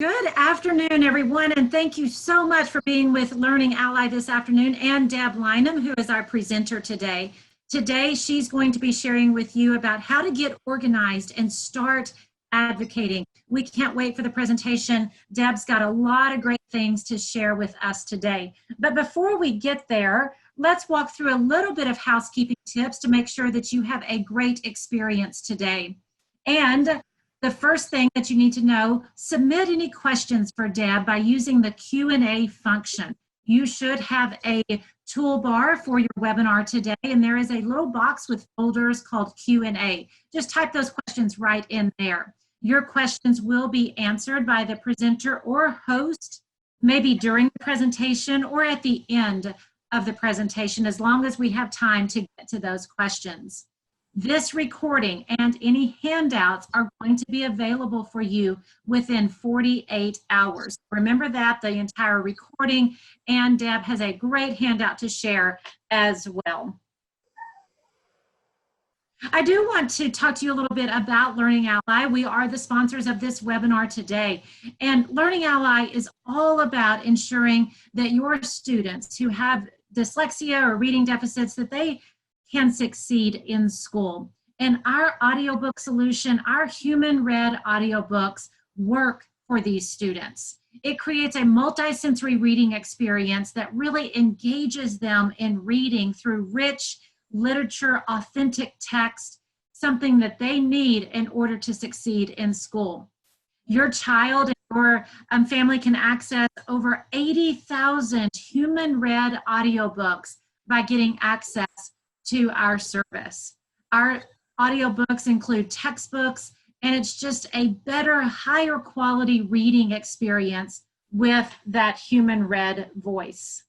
Good afternoon, everyone, and thank you so much for being with Learning Ally this afternoon, and Deb Lynam, who is our presenter today. Today, she's going to be sharing with you about how to get organized and start advocating. We can't wait for the presentation. Deb's got a lot of great things to share with us today. But before we get there, let's walk through a little bit of housekeeping tips to make sure that you have a great experience today. And the first thing that you need to know, submit any questions for Deb by using the Q&A function. You should have a toolbar for your webinar today, and there is a little box with folders called Q&A. Just type those questions right in there. Your questions will be answered by the presenter or host, maybe during the presentation or at the end of the presentation, as long as we have time to get to those questions. This recording and any handouts are going to be available for you within 48 hours. Remember that, the entire recording, and Deb has a great handout to share as well. I do want to talk to you a little bit about Learning Ally. We are the sponsors of this webinar today, and Learning Ally is all about ensuring that your students who have dyslexia or reading deficits, that they can succeed in school. And our audiobook solution, our human-read audiobooks work for these students. It creates a multi-sensory reading experience that really engages them in reading through rich literature, authentic text, something that they need in order to succeed in school. Your child or family can access over 80,000 human-read audiobooks by getting access to our service. Our audiobooks include textbooks, and it's just a better, higher quality reading experience with that human-read voice.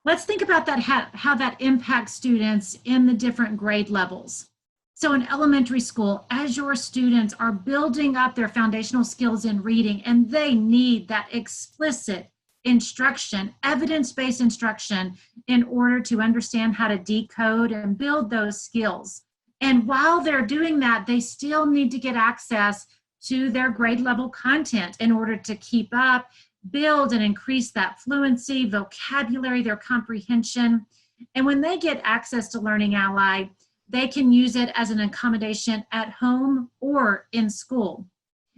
Let's think about that, how that impacts students in the different grade levels. So in elementary school, as your students are building up their foundational skills in reading, and they need that explicit instruction, evidence-based instruction, in order to understand how to decode and build those skills. And while they're doing that, they still need to get access to their grade level content in order to keep up, build and increase that fluency, vocabulary, their comprehension. And when they get access to Learning Ally, they can use it as an accommodation at home or in school.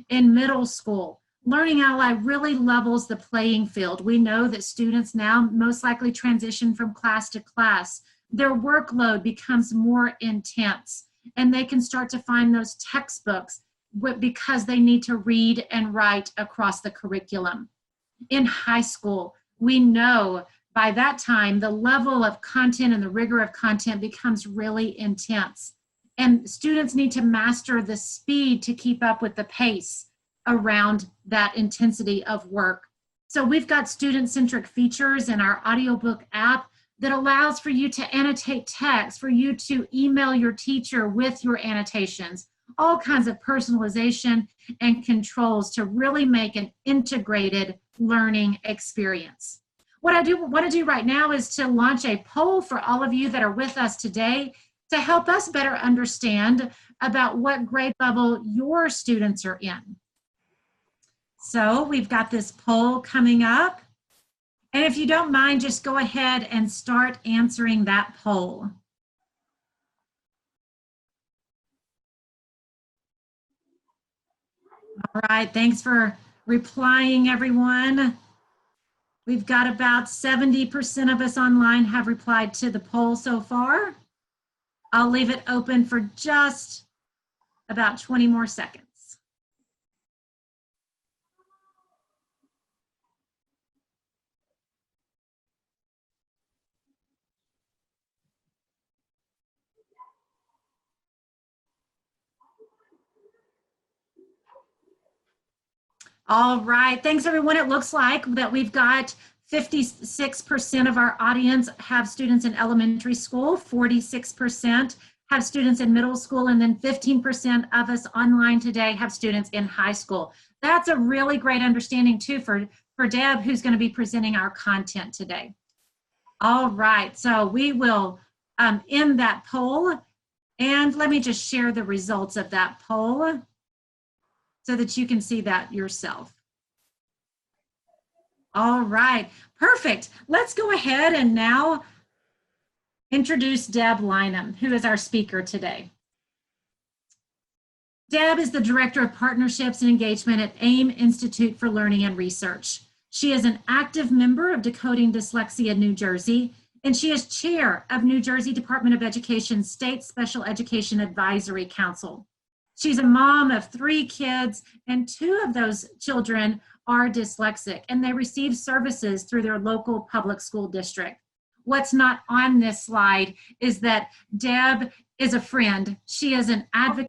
In middle school, Learning Ally really levels the playing field. We know that students now most likely transition from class to class. Their workload becomes more intense, and they can start to find those textbooks because they need to read and write across the curriculum. In high school, we know by that time the level of content and the rigor of content becomes really intense, and students need to master the speed to keep up with the pace around that intensity of work. So we've got student-centric features in our audiobook app that allows for you to annotate text, for you to email your teacher with your annotations, all kinds of personalization and controls to really make an integrated learning experience. What I want to do right now is to launch a poll for all of you that are with us today to help us better understand about what grade level your students are in. So we've got this poll coming up. And if you don't mind, just go ahead and start answering that poll. All right, thanks for replying, everyone. We've got about 70% of us online have replied to the poll so far. I'll leave it open for just about 20 more seconds. All right, thanks everyone. It looks like that we've got 56% of our audience have students in elementary school, 46% have students in middle school, and then 15% of us online today have students in high school. That's a really great understanding too for Deb, who's going to be presenting our content today. All right, so we will end that poll, and let me just share the results of that poll. so that you can see that yourself. All right, perfect. Let's go ahead and now introduce Deb Lynam, who is our speaker today. Deb is the Director of Partnerships and Engagement at AIM Institute for Learning and Research. She is an active member of Decoding Dyslexia New Jersey, and she is chair of New Jersey Department of Education State Special Education Advisory Council. She's a mom of 3 kids, and 2 of those children are dyslexic, and they receive services through their local public school district. What's not on this slide is that Deb is a friend. She is an advocate.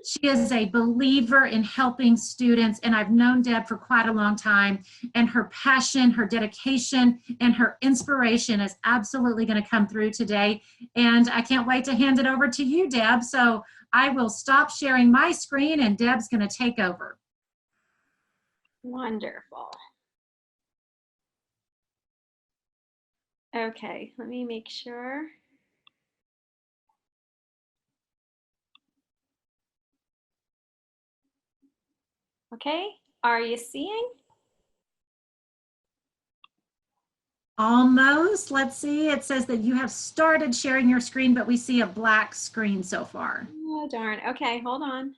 She is a believer in helping students, and I've known Deb for quite a long time, and her passion, her dedication, and her inspiration is absolutely going to come through today. And I can't wait to hand it over to you, Deb. So I will stop sharing my screen, and Deb's going to take over. Wonderful. Okay, let me make sure. Okay, are you seeing? Almost. Let's see. It says that you have started sharing your screen, but we see a black screen so far. Oh, darn. Okay, hold on.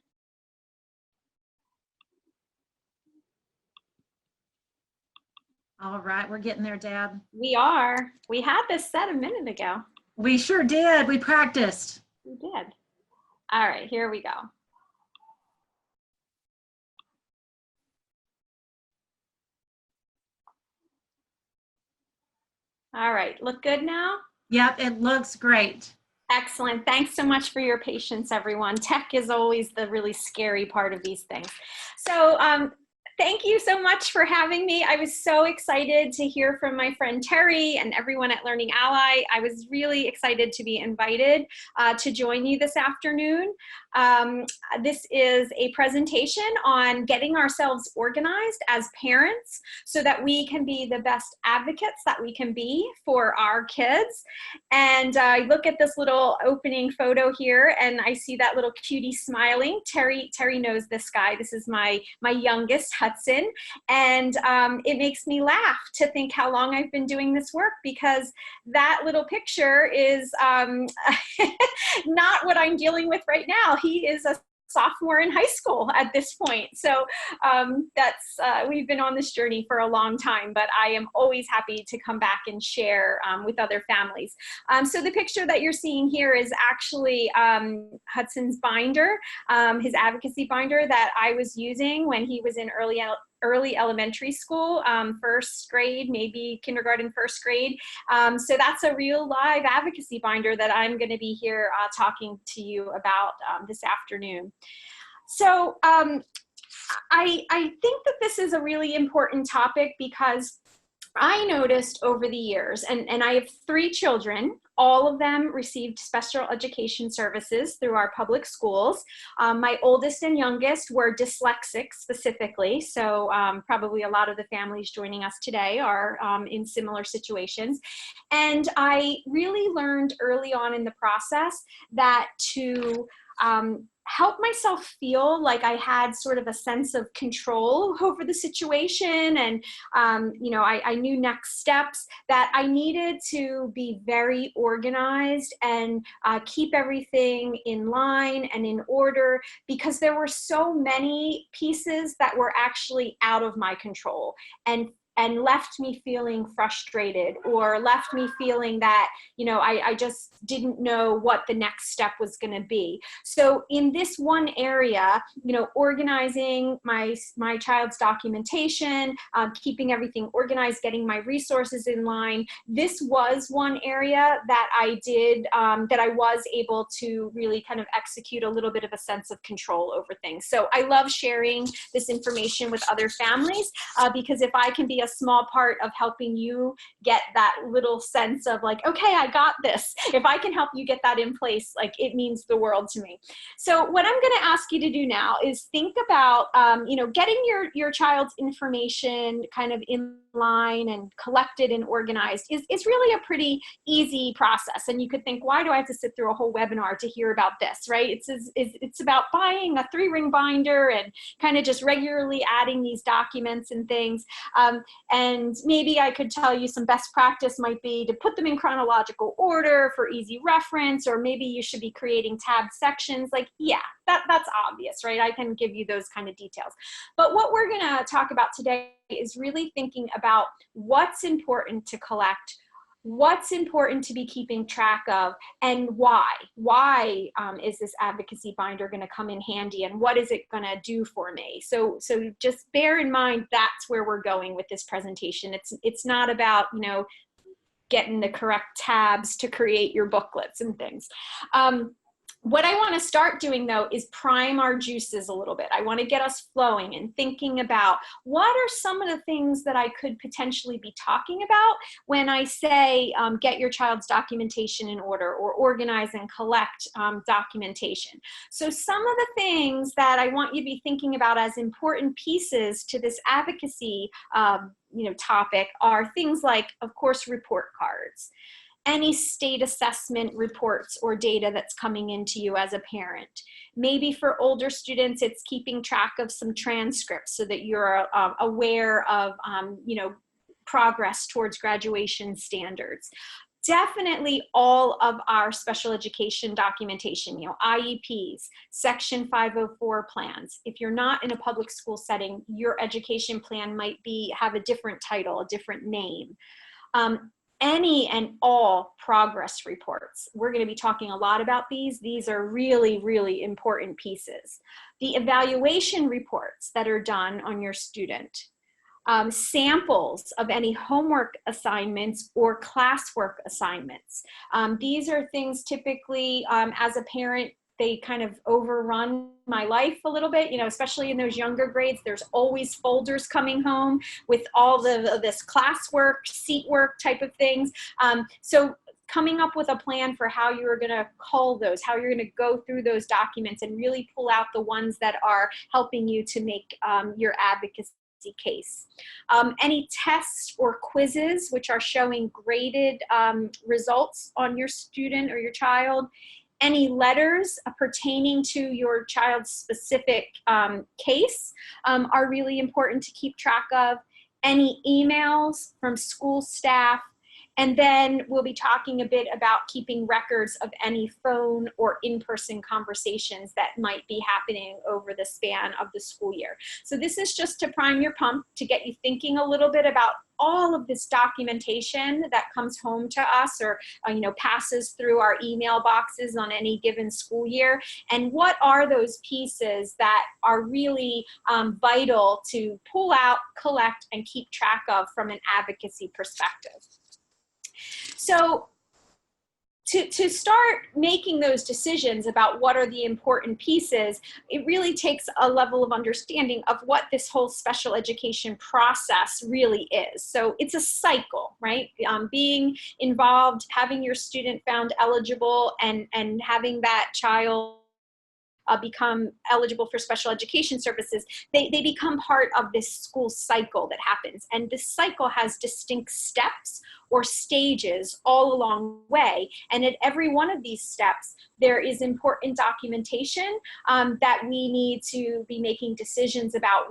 All right, we're getting there, Deb. We are. We had this set a minute ago. We sure did. We practiced. We did. All right, here we go. All right, look good now? Yep, it looks great. Excellent. Thanks so much for your patience, everyone. Tech is always the really scary part of these things. So thank you so much for having me. I was so excited to hear from my friend Terry and everyone at Learning Ally. I was really excited to be invited to join you this afternoon. This is a presentation on getting ourselves organized as parents so that we can be the best advocates that we can be for our kids. And I look at this little opening photo here and I see that little cutie smiling. Terry knows this guy. This is my youngest, Hudson. And it makes me laugh to think how long I've been doing this work, because that little picture is not what I'm dealing with right now. He is a sophomore in high school at this point. So we've been on this journey for a long time, but I am always happy to come back and share with other families. So the picture that you're seeing here is actually Hudson's binder, his advocacy binder that I was using when he was in early elementary school, 1st grade, maybe kindergarten, 1st grade. So that's a real live advocacy binder that I'm going to be here talking to you about this afternoon. So I think that this is a really important topic because I noticed over the years, and I have 3 children, all of them received special education services through our public schools. My oldest and youngest were dyslexic specifically, so probably a lot of the families joining us today are in similar situations. And I really learned early on in the process that to help myself feel like I had sort of a sense of control over the situation, and I knew next steps, that I needed to be very organized and keep everything in line and in order, because there were so many pieces that were actually out of my control and left me feeling frustrated, or left me feeling that, I just didn't know what the next step was going to be. So in this one area, organizing my child's documentation, keeping everything organized, getting my resources in line, this was one area that I did, that I was able to really kind of execute a little bit of a sense of control over things. So I love sharing this information with other families, because if I can be a small part of helping you get that little sense of like, okay, I got this. If I can help you get that in place, like it means the world to me. So what I'm going to ask you to do now is think about, getting your child's information kind of in line and collected and organized is really a pretty easy process. And you could think, why do I have to sit through a whole webinar to hear about this, right? It's about buying a 3-ring binder and kind of just regularly adding these documents and things. And maybe I could tell you some best practice might be to put them in chronological order for easy reference, or maybe you should be creating tab sections. Like, yeah, that's obvious, right? I can give you those kind of details. But what we're gonna talk about today is really thinking about what's important to collect, what's important to be keeping track of, and why. Why is this advocacy binder going to come in handy, and what is it going to do for me? So just bear in mind that's where we're going with this presentation. It's not about, getting the correct tabs to create your booklets and things. What I want to start doing, though, is prime our juices a little bit. I want to get us flowing and thinking about what are some of the things that I could potentially be talking about when I say get your child's documentation in order, or organize and collect documentation. So some of the things that I want you to be thinking about as important pieces to this advocacy topic are things like, of course, report cards, any state assessment reports or data that's coming into you as a parent. Maybe for older students, it's keeping track of some transcripts so that you're aware of, progress towards graduation standards. Definitely all of our special education documentation, IEPs, Section 504 plans. If you're not in a public school setting, your education plan might have a different title, a different name. Any and all progress reports. We're going to be talking a lot about these. These are really, really important pieces. The evaluation reports that are done on your student. Samples of any homework assignments or classwork assignments. These are things typically, as a parent, they kind of overrun my life a little bit, especially in those younger grades. There's always folders coming home with all this classwork, seat work type of things. So coming up with a plan for how you're going to cull those, how you're going to go through those documents and really pull out the ones that are helping you to make your advocacy case. Any tests or quizzes which are showing graded results on your student or your child. Any letters pertaining to your child's specific case are really important to keep track of. Any emails from school staff. And then we'll be talking a bit about keeping records of any phone or in-person conversations that might be happening over the span of the school year. So this is just to prime your pump, to get you thinking a little bit about all of this documentation that comes home to us or passes through our email boxes on any given school year, and what are those pieces that are really vital to pull out, collect, and keep track of from an advocacy perspective. So to start making those decisions about what are the important pieces, it really takes a level of understanding of what this whole special education process really is. So it's a cycle, right? Being involved, having your student found eligible, and having that child become eligible for special education services, they become part of this school cycle that happens. And this cycle has distinct steps or stages all along the way. And at every one of these steps, there is important documentation that we need to be making decisions about,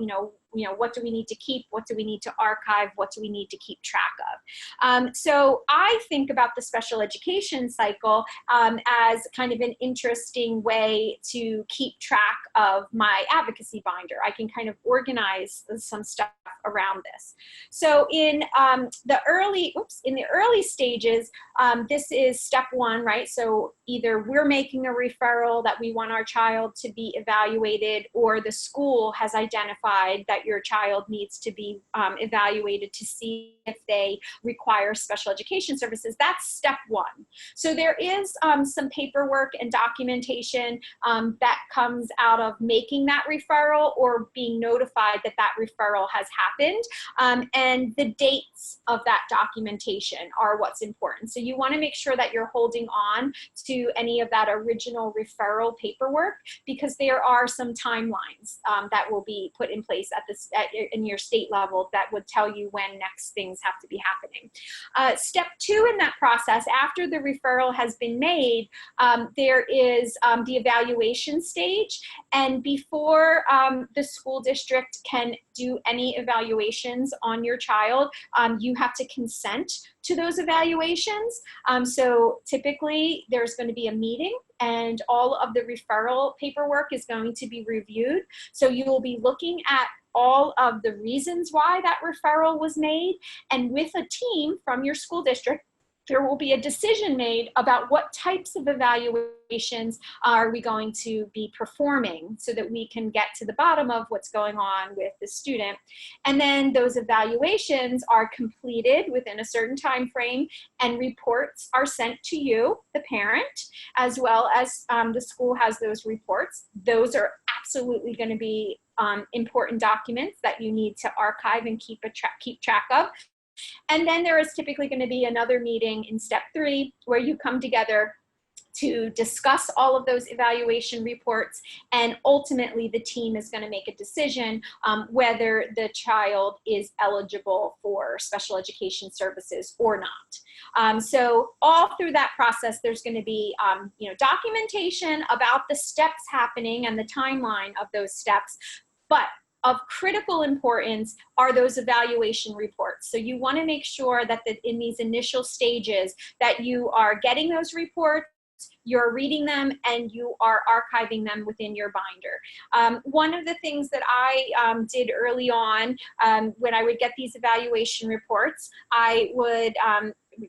what do we need to keep? What do we need to archive? What do we need to keep track of? So I think about the special education cycle as kind of an interesting way to keep track of my advocacy binder. I can kind of organize some stuff around this. So in the early stages, this is step one, right? So either we're making a referral that we want our child to be evaluated, or the school has identified that that your child needs to be evaluated to see if they require special education services. That's step one. So there is some paperwork and documentation that comes out of making that referral or being notified that that referral has happened. And the dates of that documentation are what's important. So you want to make sure that you're holding on to any of that original referral paperwork, because there are some timelines that will be put in place in your state level that would tell you when next things have to be happening. Step two in that process, after the referral has been made, there is the evaluation stage. And before the school district can do any evaluations on your child, you have to consent to those evaluations. So typically there's going to be a meeting and all of the referral paperwork is going to be reviewed. So you will be looking at all of the reasons why that referral was made, and with a team from your school district, there will be a decision made about what types of evaluations are we going to be performing so that we can get to the bottom of what's going on with the student. And then those evaluations are completed within a certain time frame, and reports are sent to you, the parent, as well as the school has those reports. Those are absolutely going to be important documents that you need to archive and keep track of. And then there is typically going to be another meeting in step three where you come together to discuss all of those evaluation reports, and ultimately the team is going to make a decision whether the child is eligible for special education services or not. So all through that process, there's going to be documentation about the steps happening and the timeline of those steps, but of critical importance are those evaluation reports. So you want to make sure that in these initial stages that you are getting those reports, you're reading them, and you are archiving them within your binder. One of the things that I did early on when I would get these evaluation reports, I would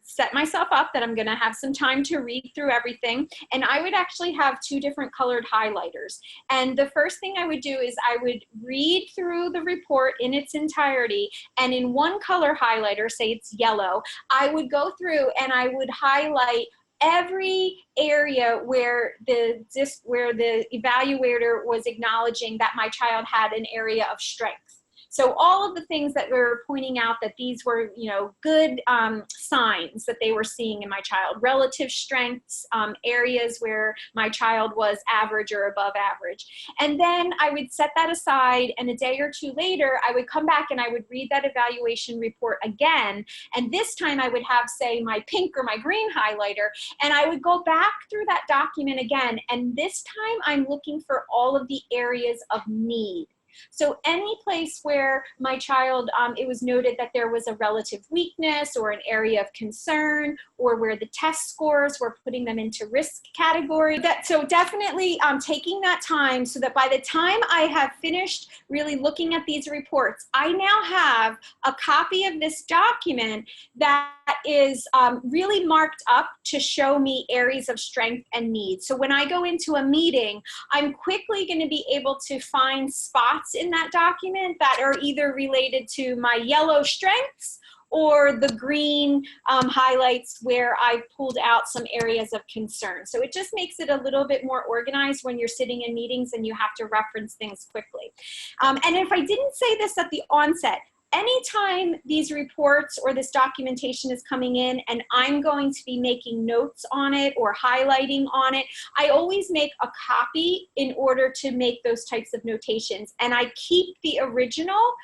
set myself up that I'm going to have some time to read through everything, and I would actually have two different colored highlighters. And the first thing I would do is I would read through the report in its entirety, and in one color highlighter, say it's yellow, I would go through and I would highlight every area where the evaluator was acknowledging that my child had an area of strength. So all of the things that were pointing out that these were, good signs that they were seeing in my child, relative strengths, areas where my child was average or above average. And then I would set that aside, and a day or two later, I would come back and I would read that evaluation report again. And this time I would have, say, my pink or my green highlighter, and I would go back through that document again. And this time I'm looking for all of the areas of need. So any place where my child, it was noted that there was a relative weakness or an area of concern, or where the test scores were putting them into risk category. So definitely taking that time so that by the time I have finished really looking at these reports, I now have a copy of this document that is really marked up to show me areas of strength and need. So when I go into a meeting, I'm quickly going to be able to find spots in that document that are either related to my yellow strengths or the green highlights where I've pulled out some areas of concern. So it just makes it a little bit more organized when you're sitting in meetings and you have to reference things quickly. And if I didn't say this at the onset, anytime these reports or this documentation is coming in and I'm going to be making notes on it or highlighting on it, I always make a copy in order to make those types of notations. And I keep the original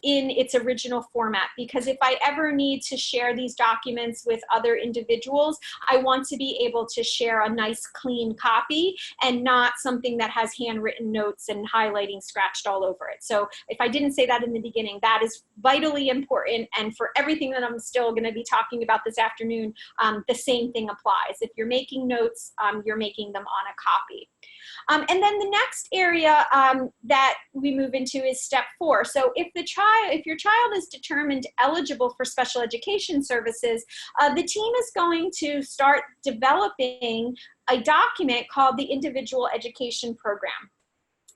in its original format, because if I ever need to share these documents with other individuals, I want to be able to share a nice clean copy and not something that has handwritten notes and highlighting scratched all over it. So if I didn't say that in the beginning, that is vitally important. And for everything that I'm still going to be talking about this afternoon, the same thing applies. If you're making notes, you're making them on a copy. And then the next area that we move into is step 4. So if your child is determined eligible for special education services, the team is going to start developing a document called the Individual Education Program.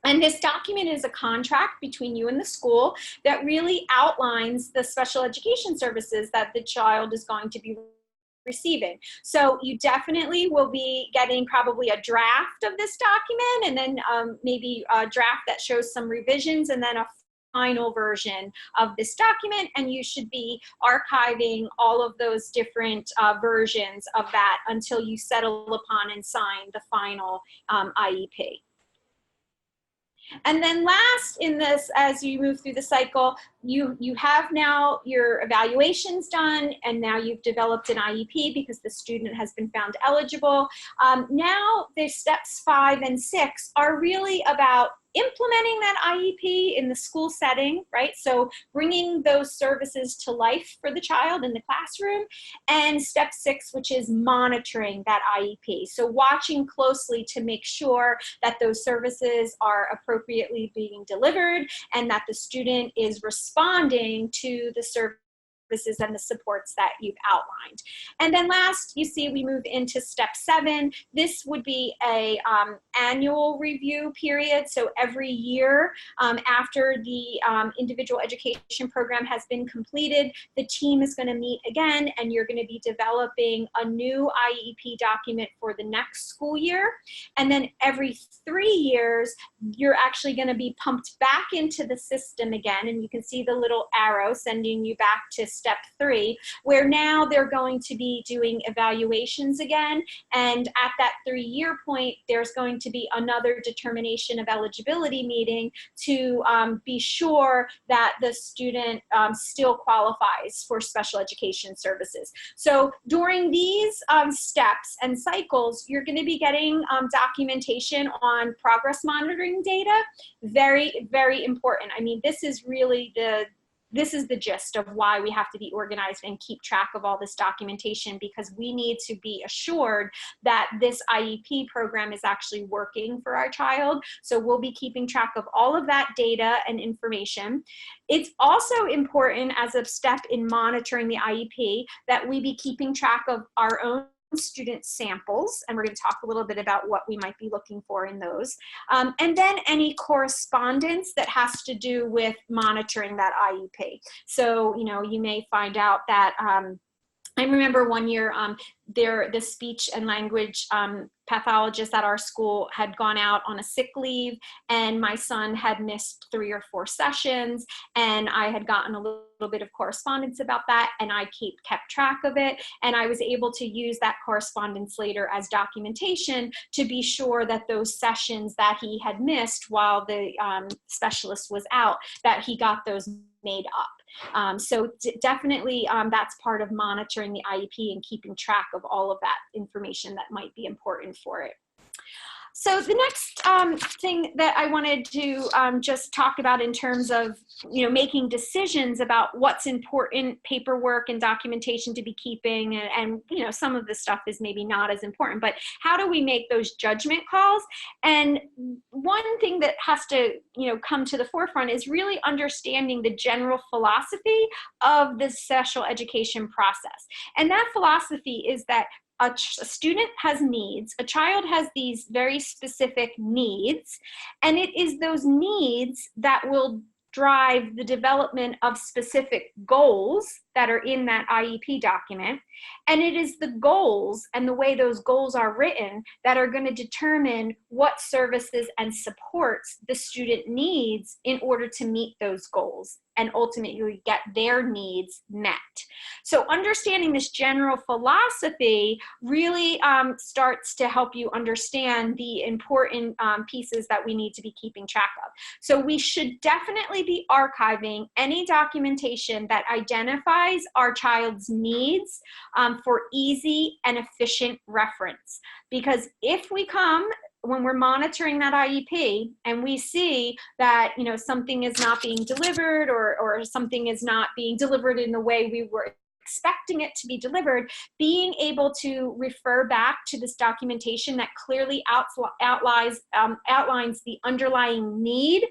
And this document is a contract between you and the school that really outlines the special education services that the child is going to be receiving. So you definitely will be getting probably a draft of this document, and then maybe a draft that shows some revisions, and then a final version of this document, and you should be archiving all of those different versions of that until you settle upon and sign the final IEP. And then last in this, as you move through the cycle, you have now your evaluations done, and now you've developed an IEP because the student has been found eligible. Now the steps 5 and 6 are really about implementing that IEP in the school setting, right? So bringing those services to life for the child in the classroom. And step 6, which is monitoring that IEP. So watching closely to make sure that those services are appropriately being delivered and that the student is responding to the services and the supports that you've outlined. And then last, you see we move into step 7. This would be a annual review period. So every year after the individual education program has been completed, the team is going to meet again, and you're going to be developing a new IEP document for the next school year. And then every 3 years, you're actually going to be pumped back into the system again. And you can see the little arrow sending you back to step 3, where now they're going to be doing evaluations again. And at that 3-year point, there's going to be another determination of eligibility meeting to be sure that the student still qualifies for special education services. So during these steps and cycles, you're going to be getting documentation on progress monitoring data. Very, very important. I mean, this is really the gist of why we have to be organized and keep track of all this documentation, because we need to be assured that this IEP program is actually working for our child. So we'll be keeping track of all of that data and information. It's also important as a step in monitoring the IEP that we be keeping track of our own student samples, and we're going to talk a little bit about what we might be looking for in those. And then any correspondence that has to do with monitoring that IEP. So, you know, you may find out that I remember one year the speech and language pathologist at our school had gone out on a sick leave, and my son had missed 3 or 4 sessions, and I had gotten a little bit of correspondence about that, and I kept track of it, and I was able to use that correspondence later as documentation to be sure that those sessions that he had missed while the specialist was out, that he got those made up. So definitely that's part of monitoring the IEP and keeping track of all of that information that might be important for it. So the next thing that I wanted to just talk about in terms of, you know, making decisions about what's important paperwork and documentation to be keeping, and you know, some of the stuff is maybe not as important, but how do we make those judgment calls? And one thing that has to, you know, come to the forefront is really understanding the general philosophy of the special education process. And that philosophy is that a student has needs, a child has these very specific needs, and it is those needs that will drive the development of specific goals that are in that IEP document. And it is the goals and the way those goals are written that are going to determine what services and supports the student needs in order to meet those goals and ultimately get their needs met. So understanding this general philosophy really starts to help you understand the important pieces that we need to be keeping track of. So we should definitely be archiving any documentation that identifies our child's needs for easy and efficient reference. Because if we come, when we're monitoring that IEP and we see that, you know, something is not being delivered or something is not being delivered in the way we were expecting it to be delivered, being able to refer back to this documentation that clearly outlines the underlying need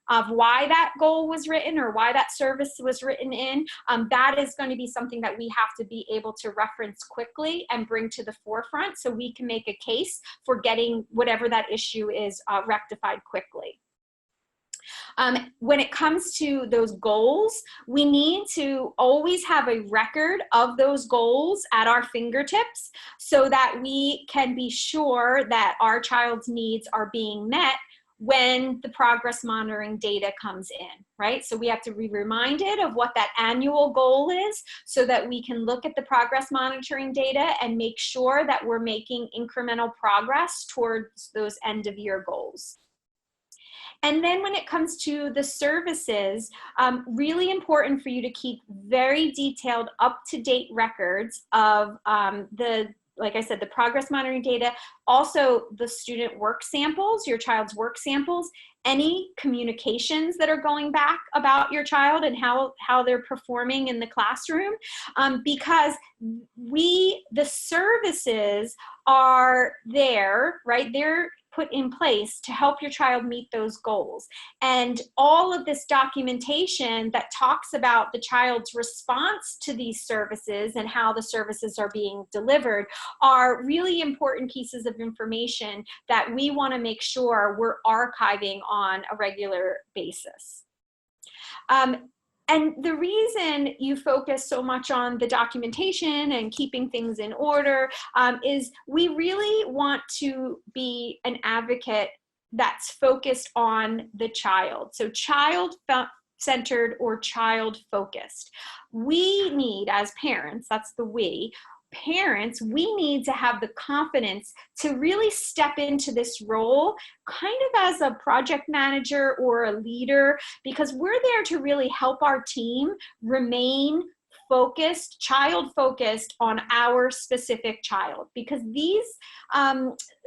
of why that goal was written or why that service was written in, that is going to be something that we have to be able to reference quickly and bring to the forefront so we can make a case for getting whatever that issue is rectified quickly. When it comes to those goals, we need to always have a record of those goals at our fingertips so that we can be sure that our child's needs are being met when the progress monitoring data comes in, right? So we have to be reminded of what that annual goal is so that we can look at the progress monitoring data and make sure that we're making incremental progress towards those end of year goals. And then when it comes to the services, really important for you to keep very detailed, up-to-date records of like I said, the progress monitoring data, also the student work samples, your child's work samples, any communications that are going back about your child and how they're performing in the classroom, because the services are there, right? They're put in place to help your child meet those goals. And all of this documentation that talks about the child's response to these services and how the services are being delivered are really important pieces of information that we want to make sure we're archiving on a regular basis. And the reason you focus so much on the documentation and keeping things in order is we really want to be an advocate that's focused on the child. So child-centered or child-focused. We need, as parents, that's the we, parents, we need to have the confidence to really step into this role kind of as a project manager or a leader, because we're there to really help our team remain focused, child focused on our specific child, because these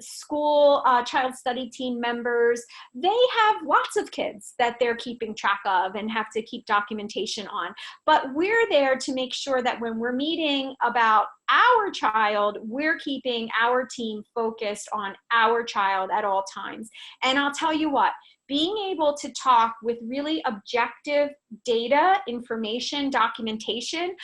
school child study team members, they have lots of kids that they're keeping track of and have to keep documentation on. But we're there to make sure that when we're meeting about our child, we're keeping our team focused on our child at all times. And I'll tell you what, being able to talk with really objective data, information, documentation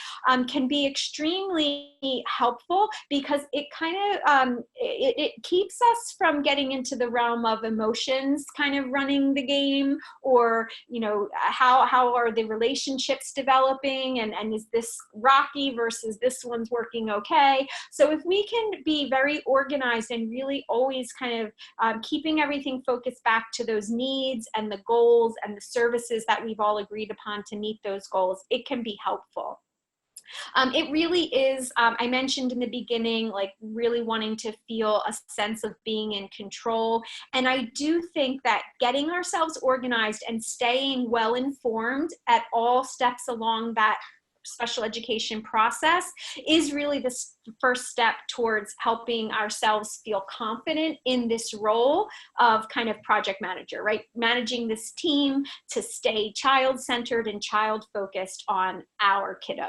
can be extremely helpful, because it kind of, it keeps us from getting into the realm of emotions kind of running the game, or, you know, how are the relationships developing, and is this rocky versus this one's working okay. So if we can be very organized and really always kind of keeping everything focused back to those needs and the goals and the services that we've all agreed upon to meet those goals, it can be helpful. It really is, I mentioned in the beginning, like really wanting to feel a sense of being in control. And I do think that getting ourselves organized and staying well informed at all steps along that special education process is really the first step towards helping ourselves feel confident in this role of kind of project manager, right? Managing this team to stay child-centered and child-focused on our kiddo.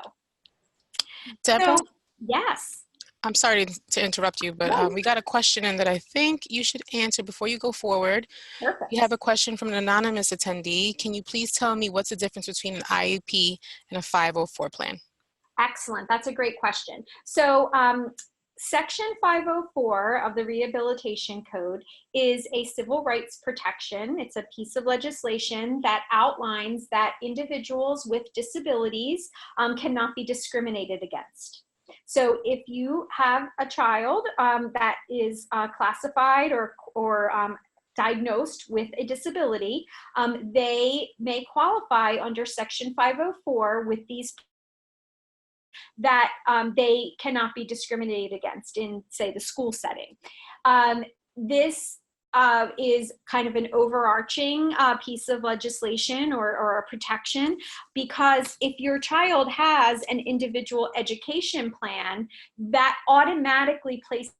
Deborah? So, yes. I'm sorry to interrupt you, but we got a question in that I think you should answer before you go forward. Perfect. We have a question from an anonymous attendee. Can you please tell me what's the difference between an IEP and a 504 plan? Excellent. That's a great question. So Section 504 of the Rehabilitation Code is a civil rights protection. It's a piece of legislation that outlines that individuals with disabilities cannot be discriminated against. So if you have a child that is classified or diagnosed with a disability, they may qualify under Section 504 with these that they cannot be discriminated against in, say, the school setting. This is kind of an overarching piece of legislation or a protection, because if your child has an individual education plan, that automatically places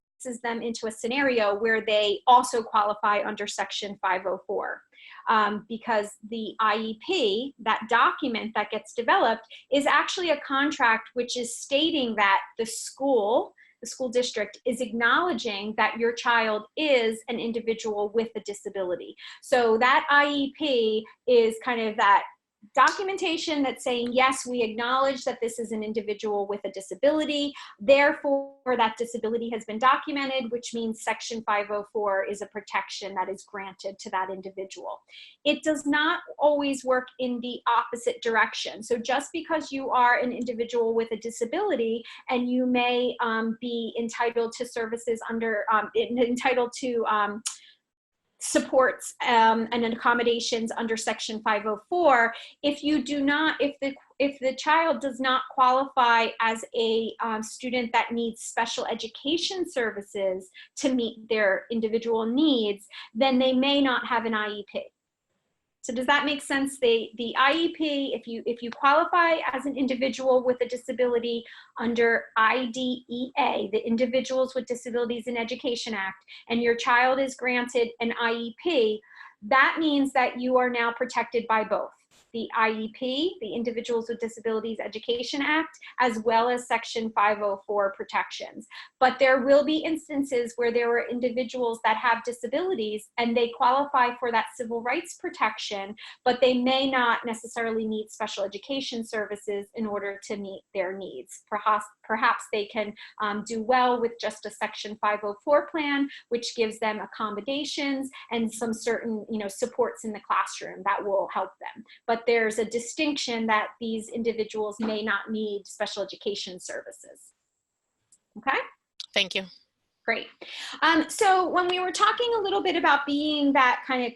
them into a scenario where they also qualify under Section 504. Because the IEP, that document that gets developed, is actually a contract which is stating that the school district is acknowledging that your child is an individual with a disability. So that IEP is kind of that documentation that's saying, yes, we acknowledge that this is an individual with a disability, therefore that disability has been documented, which means Section 504 is a protection that is granted to that individual. It does not always work in the opposite direction. So just because you are an individual with a disability and you may be entitled to services under, entitled to supports and accommodations under Section 504, if you do not, if the child does not qualify as a student that needs special education services to meet their individual needs, then they may not have an IEP. So does that make sense? The IEP, if you qualify as an individual with a disability under IDEA, the Individuals with Disabilities in Education Act, and your child is granted an IEP, that means that you are now protected by both the IEP, the Individuals with Disabilities Education Act, as well as Section 504 protections. But there will be instances where there are individuals that have disabilities and they qualify for that civil rights protection, but they may not necessarily need special education services in order to meet their needs. Perhaps they can do well with just a Section 504 plan, which gives them accommodations and some certain, supports in the classroom that will help them. But there's a distinction that these individuals may not need special education services. Okay? Thank you. Great. So when we were talking a little bit about being that kind of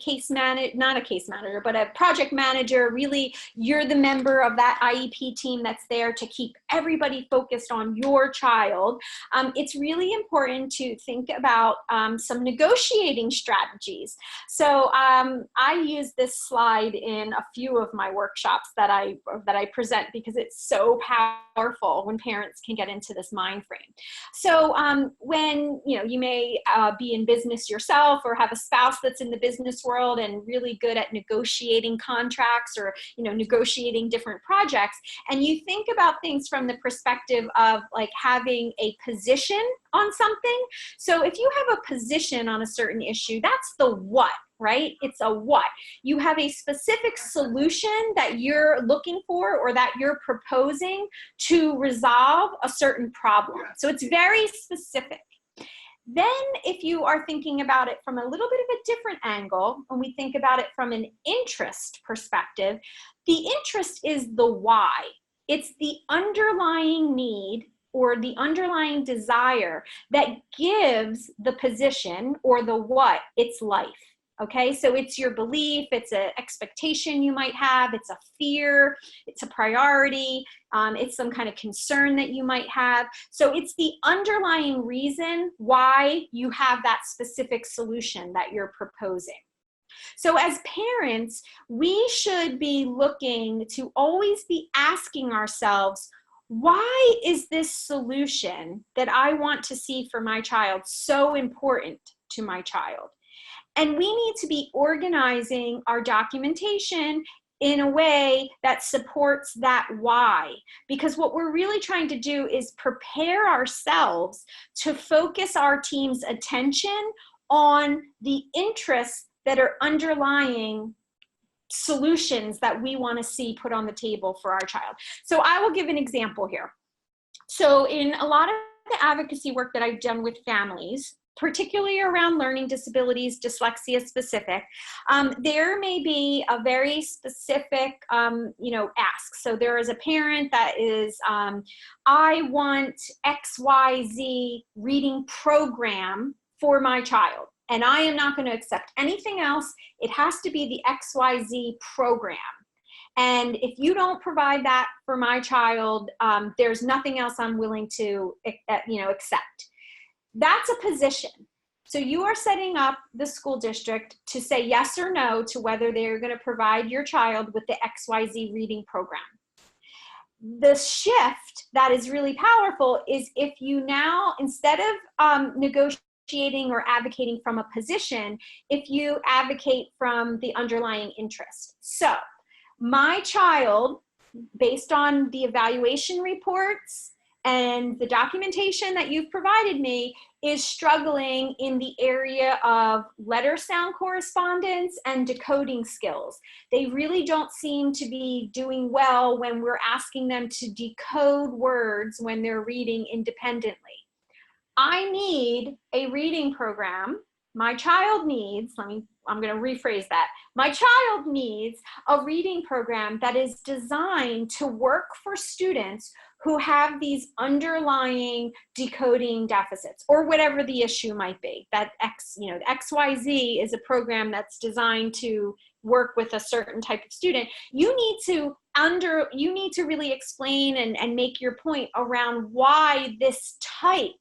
not a case manager, but a project manager, really you're the member of that IEP team that's there to keep everybody focused on your child. It's really important to think about some negotiating strategies. So I use this slide in a few of my workshops that I present because it's so powerful when parents can get into this mind frame. So when you may be in business yourself or have a spouse that's in the business world and really good at negotiating contracts or, negotiating different projects. And you think about things from the perspective of like having a position on something. So if you have a position on a certain issue, that's the what, right? It's a what. You have a specific solution that you're looking for or that you're proposing to resolve a certain problem. So it's very specific. Then if you are thinking about it from a little bit of a different angle, when we think about it from an interest perspective, the interest is the why. It's the underlying need or the underlying desire that gives the position or the what its life. Okay, so it's your belief, it's an expectation you might have, it's a fear, it's a priority, it's some kind of concern that you might have. So it's the underlying reason why you have that specific solution that you're proposing. So as parents, we should be looking to always be asking ourselves, why is this solution that I want to see for my child so important to my child? And we need to be organizing our documentation in a way that supports that why. Because what we're really trying to do is prepare ourselves to focus our team's attention on the interests that are underlying solutions that we want to see put on the table for our child. So I will give an example here. So in a lot of the advocacy work that I've done with families, particularly around learning disabilities, dyslexia specific, there may be a very specific, ask. So there is a parent that is, I want XYZ reading program for my child, and I am not going to accept anything else. It has to be the XYZ program. And if you don't provide that for my child, there's nothing else I'm willing to, accept. That's a position. So you are setting up the school district to say yes or no to whether they're going to provide your child with the XYZ reading program. The shift that is really powerful is if you now, instead of negotiating or advocating from a position, if you advocate from the underlying interest. So my child, based on the evaluation reports and the documentation that you've provided me, is struggling in the area of letter sound correspondence and decoding skills. They really don't seem to be doing well when we're asking them to decode words when they're reading independently. I need a reading program. My child needs, I'm going to rephrase that. My child needs a reading program that is designed to work for students who have these underlying decoding deficits, or whatever the issue might be. That XYZ is a program that's designed to work with a certain type of student. You need to really explain and make your point around why this type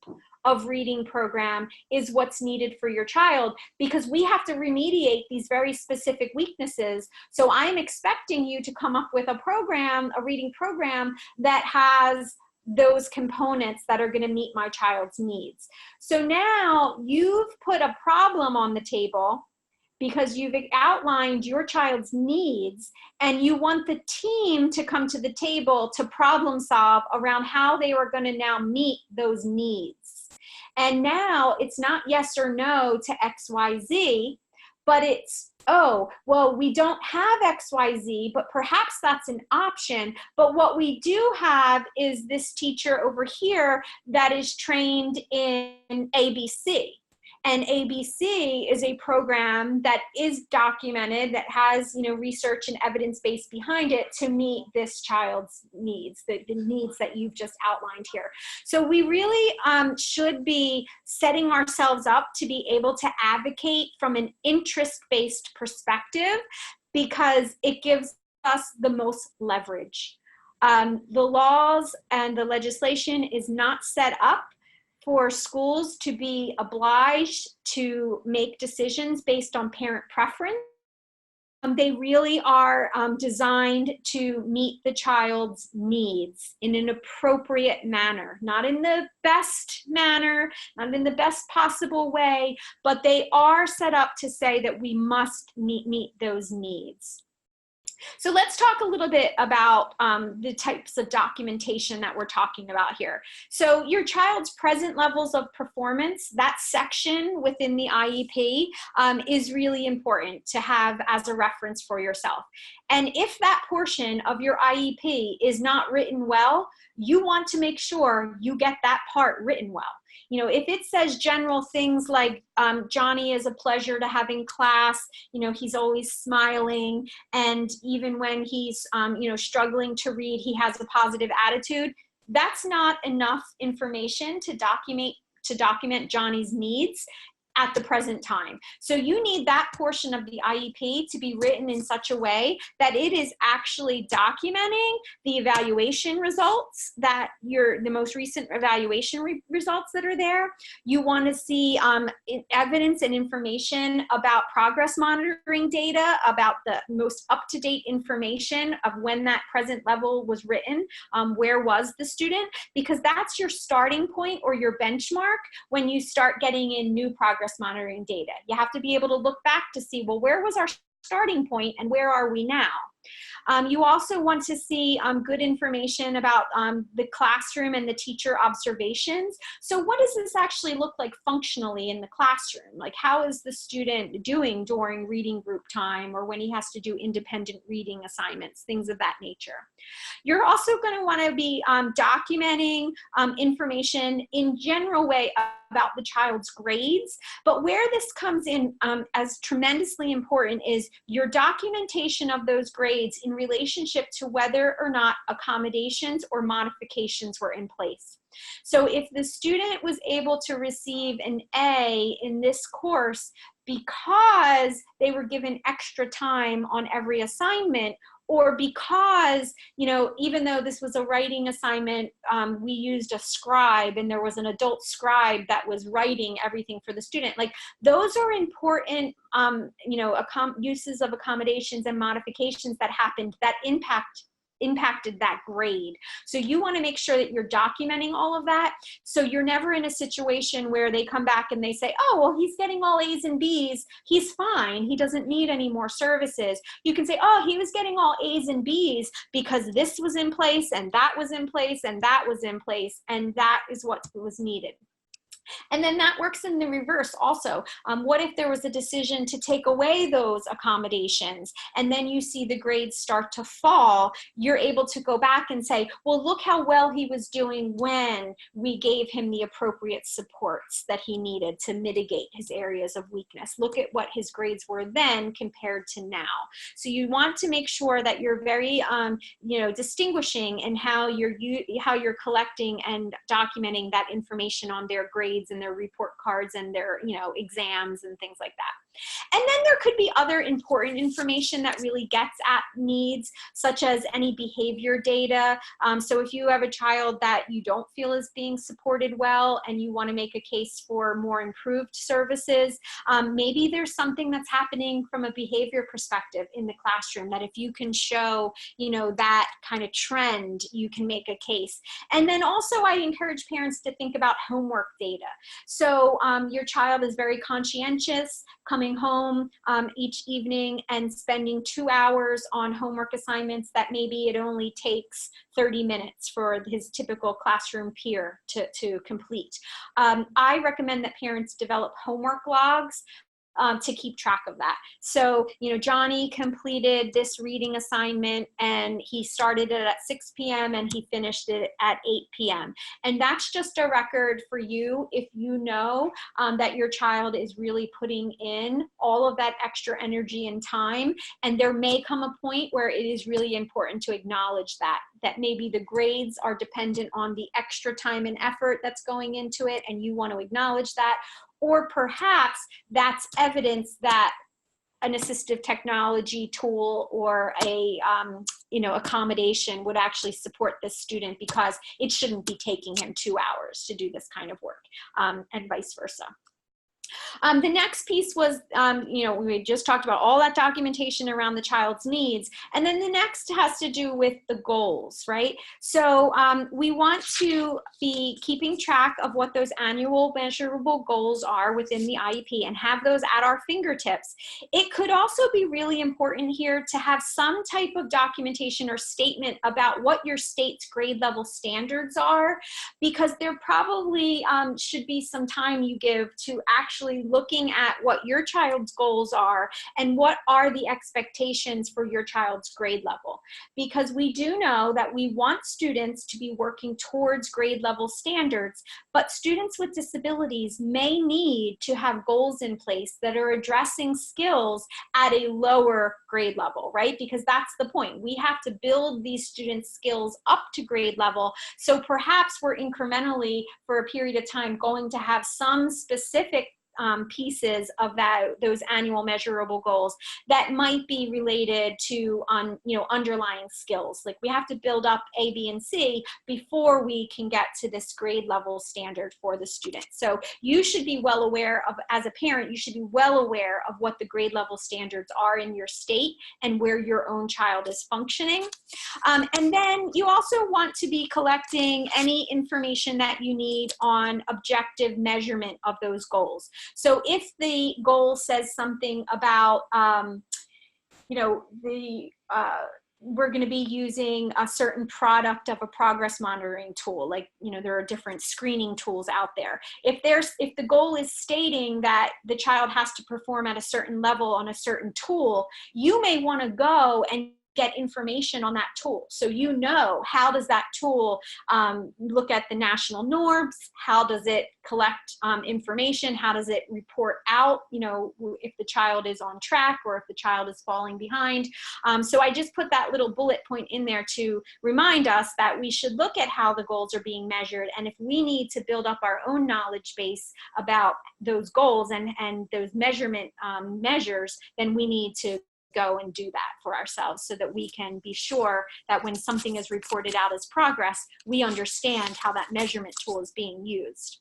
of reading program is what's needed for your child, because we have to remediate these very specific weaknesses. So I'm expecting you to come up with a program, a reading program that has those components that are going to meet my child's needs. So now you've put a problem on the table because you've outlined your child's needs, and you want the team to come to the table to problem solve around how they are going to now meet those needs. And now it's not yes or no to XYZ, but it's, oh, well, we don't have XYZ, but perhaps that's an option. But what we do have is this teacher over here that is trained in ABC. And ABC is a program that is documented, that has, research and evidence base behind it to meet this child's needs, the needs that you've just outlined here. So we really should be setting ourselves up to be able to advocate from an interest-based perspective, because it gives us the most leverage. The laws and the legislation is not set up for schools to be obliged to make decisions based on parent preference. They really are designed to meet the child's needs in an appropriate manner, not in the best manner, not in the best possible way, but they are set up to say that we must meet those needs. So let's talk a little bit about the types of documentation that we're talking about here. So your child's present levels of performance, that section within the IEP is really important to have as a reference for yourself. And if that portion of your IEP is not written well, you want to make sure you get that part written well. If it says general things like Johnny is a pleasure to have in class, he's always smiling, and even when he's struggling to read, he has a positive attitude, that's not enough information to document Johnny's needs at the present time. So you need that portion of the IEP to be written in such a way that it is actually documenting the evaluation results, that the most recent evaluation results that are there. You want to see evidence and information about progress monitoring data, about the most up-to-date information of when that present level was written, where was the student, because that's your starting point or your benchmark when you start getting in new progress monitoring data. You have to be able to look back to see, well, where was our starting point and where are we now? You also want to see good information about the classroom and the teacher observations. So what does this actually look like functionally in the classroom? Like, how is the student doing during reading group time, or when he has to do independent reading assignments, things of that nature. You're also going to want to be documenting information in general way about the child's grades, but where this comes in as tremendously important is your documentation of those grades in relationship to whether or not accommodations or modifications were in place. So if the student was able to receive an A in this course because they were given extra time on every assignment, or because, even though this was a writing assignment, we used a scribe and there was an adult scribe that was writing everything for the student. Like, those are important, uses of accommodations and modifications that happened that impacted that grade. So you want to make sure that you're documenting all of that. So you're never in a situation where they come back and they say, oh, well, he's getting all A's and B's. He's fine. He doesn't need any more services. You can say, oh, he was getting all A's and B's because this was in place and that was in place and that was in place, and that is what was needed. And then that works in the reverse also. What if there was a decision to take away those accommodations and then you see the grades start to fall? You're able to go back and say, well, look how well he was doing when we gave him the appropriate supports that he needed to mitigate his areas of weakness. Look at what his grades were then compared to now. So you want to make sure that you're very distinguishing in how you're collecting and documenting that information on their grades and their report cards and their exams and things like that. And then there could be other important information that really gets at needs, such as any behavior data. So if you have a child that you don't feel is being supported well and you want to make a case for more improved services, maybe there's something that's happening from a behavior perspective in the classroom that if you can show, that kind of trend, you can make a case. And then also I encourage parents to think about homework data. So your child is very conscientious, coming home each evening and spending 2 hours on homework assignments that maybe it only takes 30 minutes for his typical classroom peer to complete. I recommend that parents develop homework logs to keep track of that. So, Johnny completed this reading assignment and he started it at 6 p.m. and he finished it at 8 p.m. And that's just a record for you if you know that your child is really putting in all of that extra energy and time. And there may come a point where it is really important to acknowledge that maybe the grades are dependent on the extra time and effort that's going into it, and you want to acknowledge that. Or perhaps that's evidence that an assistive technology tool or a accommodation would actually support this student because it shouldn't be taking him 2 hours to do this kind of work, and vice versa. The next piece was, we just talked about all that documentation around the child's needs. And then the next has to do with the goals, right? So we want to be keeping track of what those annual measurable goals are within the IEP and have those at our fingertips. It could also be really important here to have some type of documentation or statement about what your state's grade level standards are, because there probably should be some time you give to actually looking at what your child's goals are and what are the expectations for your child's grade level. Because we do know that we want students to be working towards grade level standards, but students with disabilities may need to have goals in place that are addressing skills at a lower grade level, right? Because that's the point. We have to build these students' skills up to grade level. So perhaps we're incrementally, for a period of time, going to have some specific pieces of those annual measurable goals that might be related to underlying skills. Like we have to build up A, B, and C before we can get to this grade level standard for the student. So you should be well aware of, as a parent, you should be well aware of what the grade level standards are in your state and where your own child is functioning. And then you also want to be collecting any information that you need on objective measurement of those goals. So if the goal says something about, we're going to be using a certain product of a progress monitoring tool, like, there are different screening tools out there. If the goal is stating that the child has to perform at a certain level on a certain tool, you may want to go and get information on that tool. So how does that tool look at the national norms? How does it collect information? How does it report out, if the child is on track or if the child is falling behind? So I just put that little bullet point in there to remind us that we should look at how the goals are being measured. And if we need to build up our own knowledge base about those goals and those measurement measures, then we need to go and do that for ourselves so that we can be sure that when something is reported out as progress, we understand how that measurement tool is being used.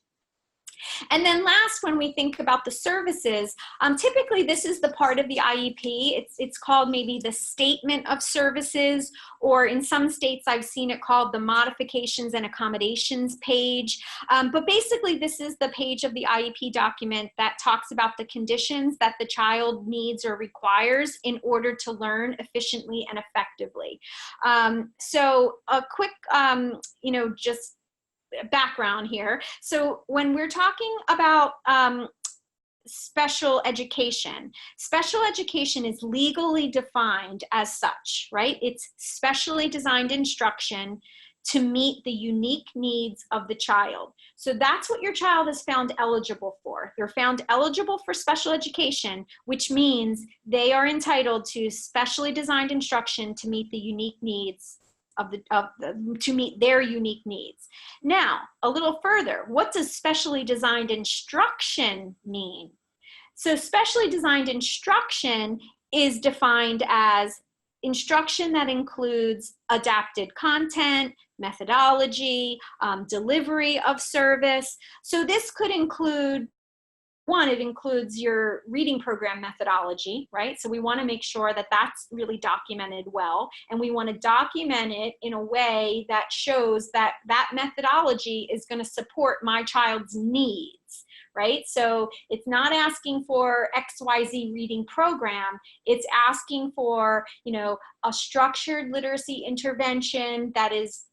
And then last, when we think about the services, typically this is the part of the IEP. It's called maybe the statement of services, or in some states I've seen it called the modifications and accommodations page. But basically this is the page of the IEP document that talks about the conditions that the child needs or requires in order to learn efficiently and effectively. So a quick, just background here. So when we're talking about special education is legally defined as such, right? It's specially designed instruction to meet the unique needs of the child. So that's what your child is found eligible for. They're found eligible for special education, which means they are entitled to specially designed instruction to meet the unique needs to meet their unique needs. Now, a little further, what does specially designed instruction mean? So specially designed instruction is defined as instruction that includes adapted content, methodology, delivery of service. So this could include, one, it includes your reading program methodology, right? So we want to make sure that that's really documented well, and we want to document it in a way that shows that that methodology is going to support my child's needs, right? So it's not asking for XYZ reading program. It's asking for, you know, a structured literacy intervention that is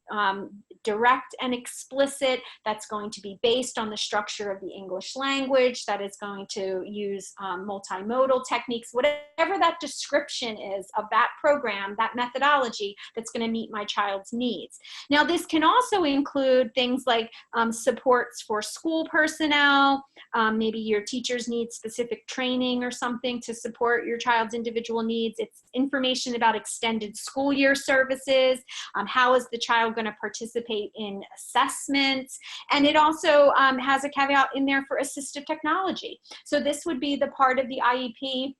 direct and explicit, that's going to be based on the structure of the English language, that is going to use multimodal techniques, whatever that description is of that program, that methodology that's going to meet my child's needs. Now, this can also include things like supports for school personnel, maybe your teachers need specific training or something to support your child's individual needs. It's information about extended school year services, how is the child going to participate in assessments, and it also has a caveat in there for assistive technology. So this would be the part of the IEP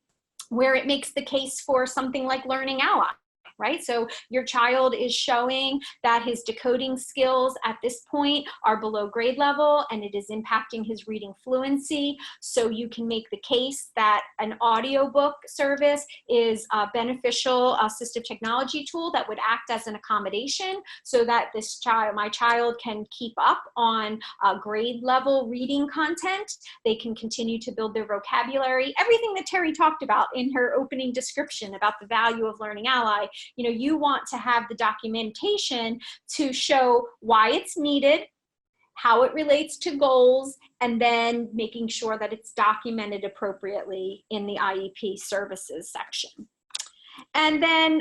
where it makes the case for something like Learning Ally. Right? So your child is showing that his decoding skills at this point are below grade level and it is impacting his reading fluency. So you can make the case that an audiobook service is a beneficial assistive technology tool that would act as an accommodation so that this child, my child, can keep up on grade level reading content. They can continue to build their vocabulary, everything that Terry talked about in her opening description about the value of Learning Ally. You know, you want to have the documentation to show why it's needed, how it relates to goals, and then making sure that it's documented appropriately in the IEP services section. And then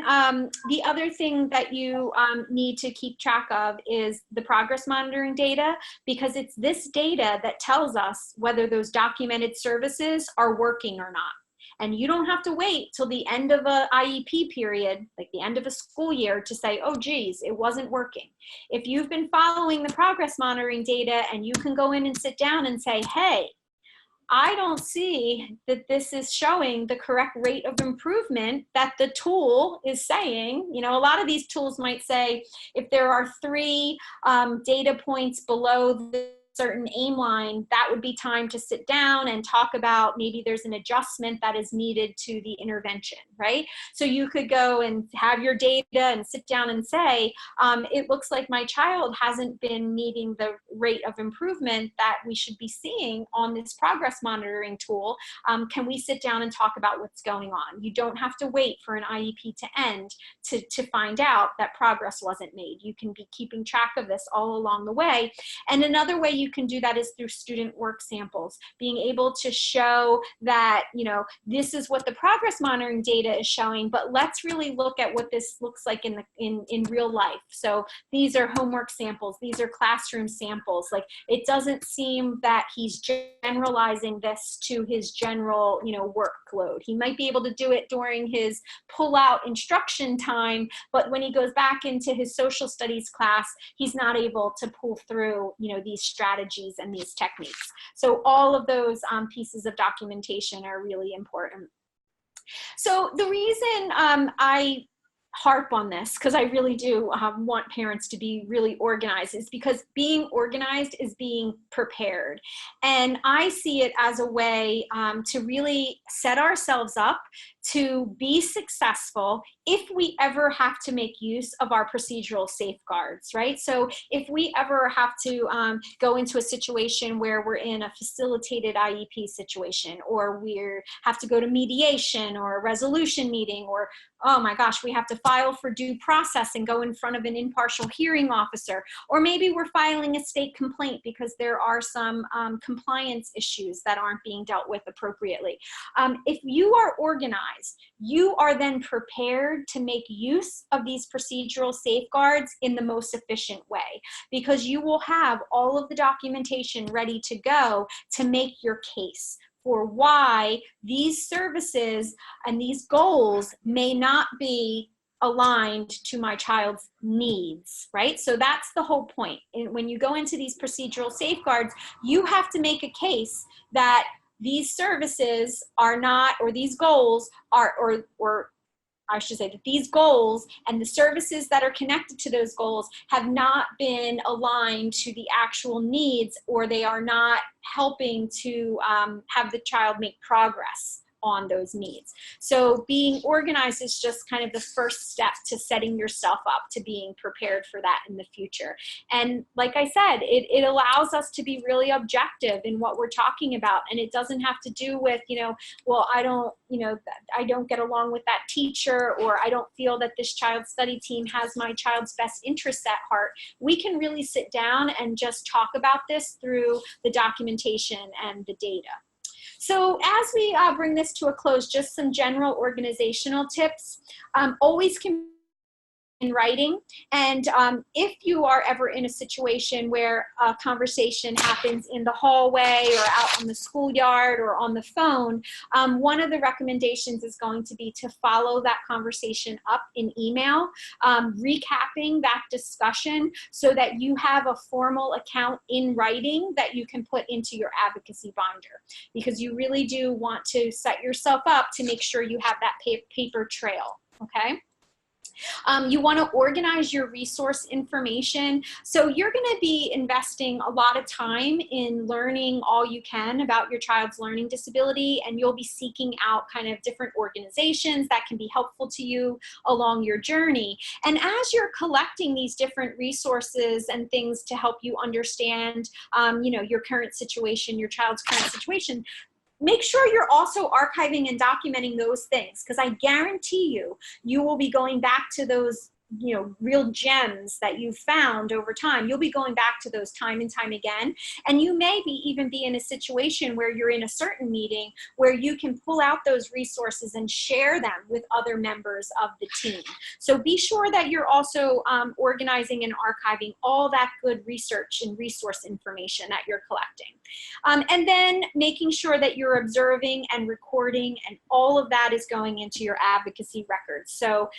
the other thing that you need to keep track of is the progress monitoring data, because it's this data that tells us whether those documented services are working or not. And you don't have to wait till the end of a IEP period, like the end of a school year, to say, oh geez, it wasn't working. If you've been following the progress monitoring data and you can go in and sit down and say, hey, I don't see that this is showing the correct rate of improvement that the tool is saying. You know, a lot of these tools might say if there are 3 data points below the certain aim line, that would be time to sit down and talk about maybe there's an adjustment that is needed to the intervention, right? So you could go and have your data and sit down and say, it looks like my child hasn't been meeting the rate of improvement that we should be seeing on this progress monitoring tool. Can we sit down and talk about what's going on? You don't have to wait for an IEP to end to find out that progress wasn't made. You can be keeping track of this all along the way. And another way you can do that is through student work samples, being able to show that, you know, this is what the progress monitoring data is showing, but let's really look at what this looks like in real life. So these are homework samples, these are classroom samples. Like, it doesn't seem that he's generalizing this to his general, you know, workload. He might be able to do it during his pull-out instruction time, but when he goes back into his social studies class, he's not able to pull through, you know, these strategies and these techniques. So all of those pieces of documentation are really important. So the reason I harp on this, because I really do want parents to be really organized, is because being organized is being prepared. And I see it as a way to really set ourselves up to be successful if we ever have to make use of our procedural safeguards, right? So if we ever have to go into a situation where we're in a facilitated IEP situation, or we have to go to mediation or a resolution meeting, or, oh my gosh, we have to file for due process and go in front of an impartial hearing officer, or maybe we're filing a state complaint because there are some compliance issues that aren't being dealt with appropriately. If you are organized, you are then prepared to make use of these procedural safeguards in the most efficient way, because you will have all of the documentation ready to go to make your case for why these services and these goals may not be aligned to my child's needs, right? So that's the whole point. And when you go into these procedural safeguards, you have to make a case that these services are not, or these goals are, or I should say that these goals and the services that are connected to those goals have not been aligned to the actual needs, or they are not helping to have the child make progress on those needs. So being organized is just kind of the first step to setting yourself up to being prepared for that in the future. And like I said, it allows us to be really objective in what we're talking about. And it doesn't have to do with, well, I don't get along with that teacher, or I don't feel that this child's study team has my child's best interests at heart. We can really sit down and just talk about this through the documentation and the data. So as we bring this to a close, just some general organizational tips. Always in writing. And if you are ever in a situation where a conversation happens in the hallway or out on the schoolyard or on the phone, one of the recommendations is going to be to follow that conversation up in email, recapping that discussion so that you have a formal account in writing that you can put into your advocacy binder, because you really do want to set yourself up to make sure you have that paper trail, okay? You want to organize your resource information. So you're going to be investing a lot of time in learning all you can about your child's learning disability, and you'll be seeking out kind of different organizations that can be helpful to you along your journey. And as you're collecting these different resources and things to help you understand, your current situation, your child's current situation, make sure you're also archiving and documenting those things, because I guarantee you will be going back to those real gems that you've found over time. You'll be going back to those time and time again. And you may even be in a situation where you're in a certain meeting where you can pull out those resources and share them with other members of the team. So be sure that you're also organizing and archiving all that good research and resource information that you're collecting. And then making sure that you're observing and recording, and all of that is going into your advocacy records. So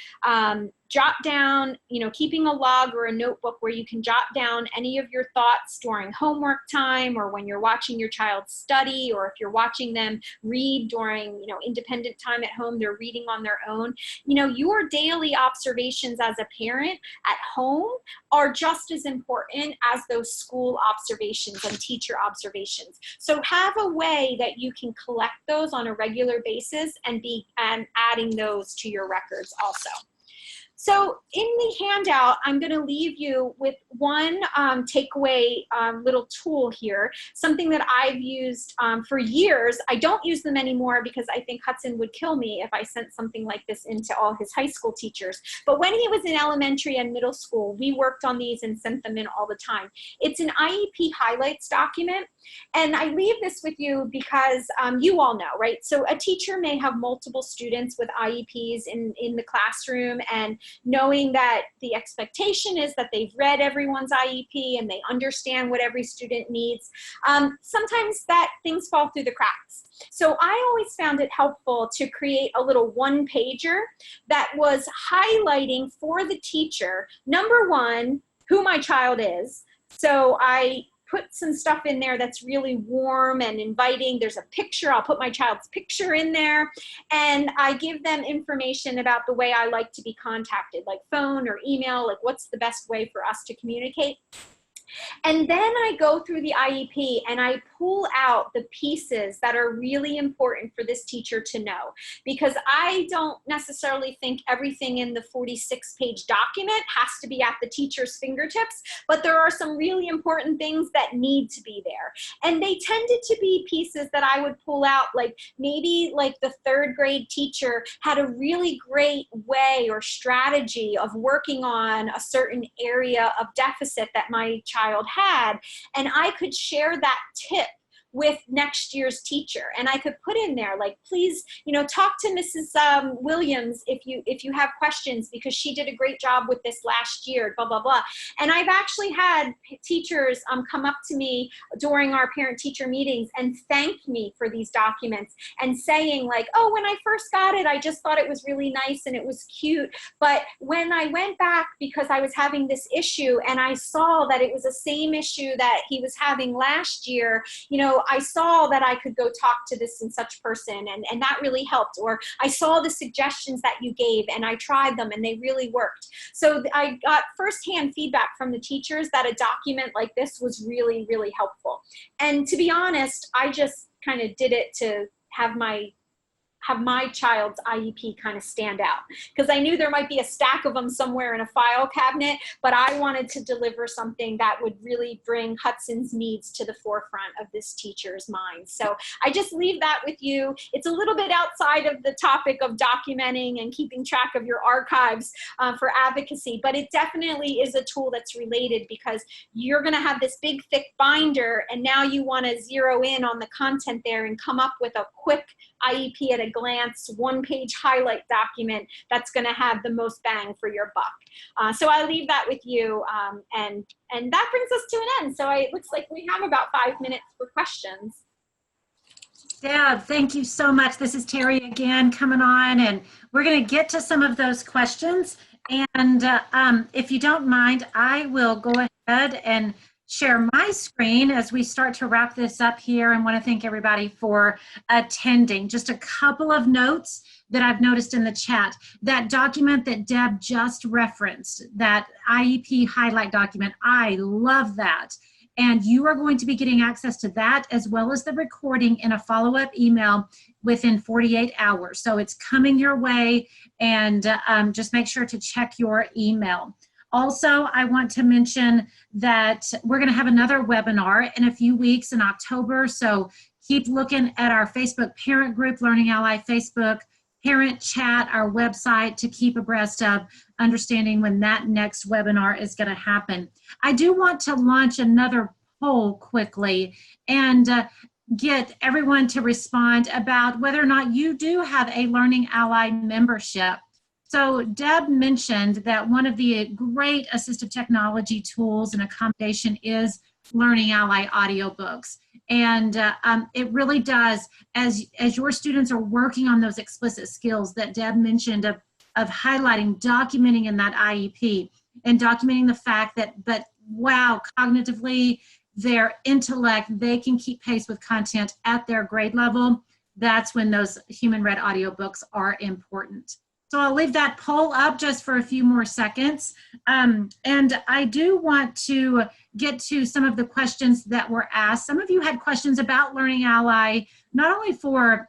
jot down, keeping a log or a notebook where you can jot down any of your thoughts during homework time, or when you're watching your child study, or if you're watching them read during, independent time at home, they're reading on their own. Your daily observations as a parent at home are just as important as those school observations and teacher observations. So have a way that you can collect those on a regular basis and adding those to your records also. So in the handout, I'm going to leave you with one takeaway little tool here, something that I've used for years. I don't use them anymore because I think Hudson would kill me if I sent something like this into all his high school teachers. But when he was in elementary and middle school, we worked on these and sent them in all the time. It's an IEP highlights document. And I leave this with you because you all know, right? So a teacher may have multiple students with IEPs in the classroom, and knowing that the expectation is that they've read everyone's IEP and they understand what every student needs. Sometimes that things fall through the cracks. So I always found it helpful to create a little one-pager that was highlighting for the teacher, number one, who my child is. So I put some stuff in there that's really warm and inviting. There's a picture. I'll put my child's picture in there. And I give them information about the way I like to be contacted, like phone or email, like what's the best way for us to communicate. And then I go through the IEP and I pull out the pieces that are really important for this teacher to know, because I don't necessarily think everything in the 46-page document has to be at the teacher's fingertips, but there are some really important things that need to be there. And they tended to be pieces that I would pull out, like maybe like the 3rd grade teacher had a really great way or strategy of working on a certain area of deficit that my child had, and I could share that tip with next year's teacher, and I could put in there like, please, talk to Mrs. Williams if you have questions, because she did a great job with this last year, blah blah blah. And I've actually had teachers come up to me during our parent-teacher meetings and thank me for these documents and saying like, oh, when I first got it, I just thought it was really nice and it was cute, but when I went back because I was having this issue and I saw that it was the same issue that he was having last year, I saw that I could go talk to this and such person, and that really helped. Or I saw the suggestions that you gave and I tried them and they really worked. So I got firsthand feedback from the teachers that a document like this was really, really helpful. And to be honest, I just kind of did it to have my child's IEP kind of stand out, because I knew there might be a stack of them somewhere in a file cabinet, but I wanted to deliver something that would really bring Hudson's needs to the forefront of this teacher's mind. So I just leave that with you. It's a little bit outside of the topic of documenting and keeping track of your archives for advocacy, but it definitely is a tool that's related, because you're going to have this big thick binder and now you want to zero in on the content there and come up with a quick IEP at a glance, 1-page highlight document that's going to have the most bang for your buck. So I leave that with you, and that brings us to an end. So it looks like we have about 5 minutes for questions. Deb, thank you so much. This is Terry again coming on, and we're going to get to some of those questions. And if you don't mind, I will go ahead and share my screen as we start to wrap this up here, and want to thank everybody for attending. Just a couple of notes that I've noticed in the chat. That document that Deb just referenced, that IEP highlight document, I love that. And you are going to be getting access to that as well as the recording in a follow-up email within 48 hours. So it's coming your way, and just make sure to check your email. Also, I want to mention that we're going to have another webinar in a few weeks in October, so keep looking at our Facebook parent group, Learning Ally Facebook, parent chat, our website, to keep abreast of understanding when that next webinar is going to happen. I do want to launch another poll quickly and get everyone to respond about whether or not you do have a Learning Ally membership. So Deb mentioned that one of the great assistive technology tools and accommodation is Learning Ally audiobooks. And it really does, as your students are working on those explicit skills that Deb mentioned of highlighting, documenting in that IEP, and documenting the fact that, but wow, cognitively, their intellect, they can keep pace with content at their grade level. That's when those human-read audiobooks are important. So I'll leave that poll up just for a few more seconds. And I do want to get to some of the questions that were asked. Some of you had questions about Learning Ally, not only for